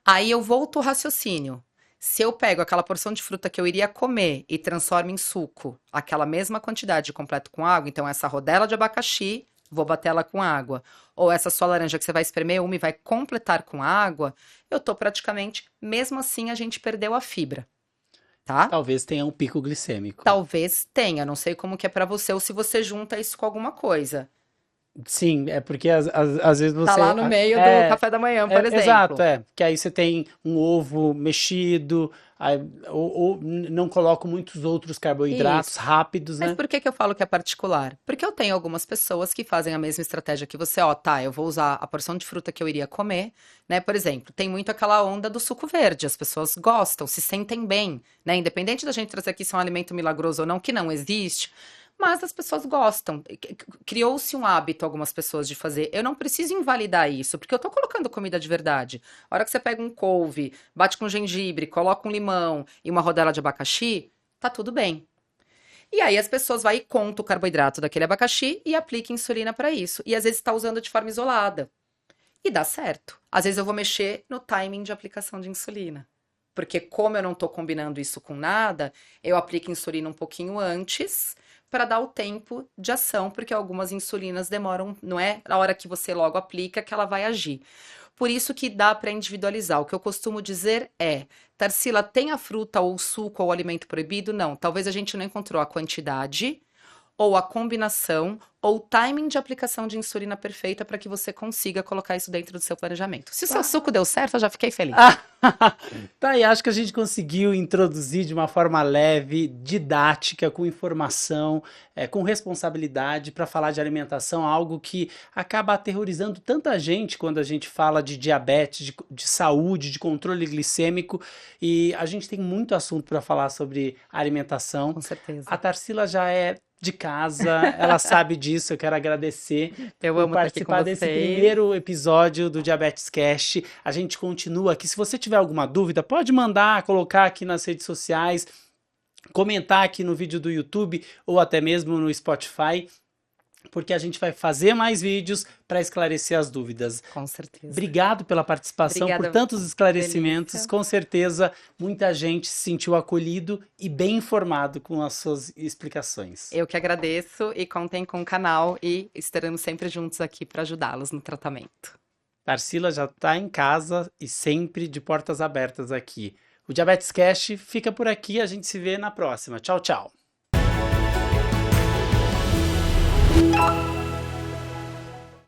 Aí eu volto ao raciocínio. Se eu pego aquela porção de fruta que eu iria comer e transformo em suco, aquela mesma quantidade completo com água, então essa rodela de abacaxi, vou bater ela com água, ou essa sua laranja que você vai espremer uma e vai completar com água, eu tô praticamente, mesmo assim a gente perdeu a fibra, tá? Talvez tenha um pico glicêmico. Talvez tenha, não sei como que é pra você, ou se você junta isso com alguma coisa. Sim, é porque às vezes você... Tá lá no meio do café da manhã, por exemplo. Exato, que aí você tem um ovo mexido, ou não coloco muitos outros carboidratos Isso. rápidos, Mas né? por que que eu falo que é particular? Porque eu tenho algumas pessoas que fazem a mesma estratégia que você, eu vou usar a porção de fruta que eu iria comer, né? Por exemplo, tem muito aquela onda do suco verde, as pessoas gostam, se sentem bem, né? Independente da gente trazer aqui se é um alimento milagroso ou não, que não existe, mas as pessoas gostam. Criou-se um hábito, algumas pessoas, de fazer. Eu não preciso invalidar isso, porque eu tô colocando comida de verdade. A hora que você pega um couve, bate com gengibre, coloca um limão e uma rodela de abacaxi, tá tudo bem. E aí as pessoas vão e contam o carboidrato daquele abacaxi e aplicam insulina para isso. E às vezes está usando de forma isolada. E dá certo. Às vezes eu vou mexer no timing de aplicação de insulina. Porque como eu não estou combinando isso com nada, eu aplico insulina um pouquinho antes para dar o tempo de ação, porque algumas insulinas demoram, não é na hora que você logo aplica que ela vai agir. Por isso que dá para individualizar. O que eu costumo dizer é, Tarsila, tem a fruta ou o suco ou o alimento proibido? Não. Talvez a gente não encontrou a quantidade, ou a combinação, ou o timing de aplicação de insulina perfeita para que você consiga colocar isso dentro do seu planejamento. Se o seu suco deu certo, eu já fiquei feliz. Tá, e acho que a gente conseguiu introduzir de uma forma leve, didática, com informação, com responsabilidade para falar de alimentação, algo que acaba aterrorizando tanta gente quando a gente fala de diabetes, de saúde, de controle glicêmico, e a gente tem muito assunto para falar sobre alimentação. Com certeza. A Tarsila já é de casa, ela sabe disso, eu quero agradecer Eu por amo estar aqui com participar desse vocês. primeiro episódio do Diabetes Cast. A gente continua aqui. Se você tiver alguma dúvida, pode mandar, colocar aqui nas redes sociais, comentar aqui no vídeo do YouTube ou até mesmo no Spotify, porque a gente vai fazer mais vídeos para esclarecer as dúvidas. Com certeza. Obrigado pela participação, Obrigada, por tantos esclarecimentos. Delícia. Com certeza, muita gente se sentiu acolhido e bem informado com as suas explicações. Eu que agradeço e contem com o canal e estaremos sempre juntos aqui para ajudá-los no tratamento. Tarsila já está em casa e sempre de portas abertas aqui. O Diabetes Cast fica por aqui, a gente se vê na próxima. Tchau, tchau.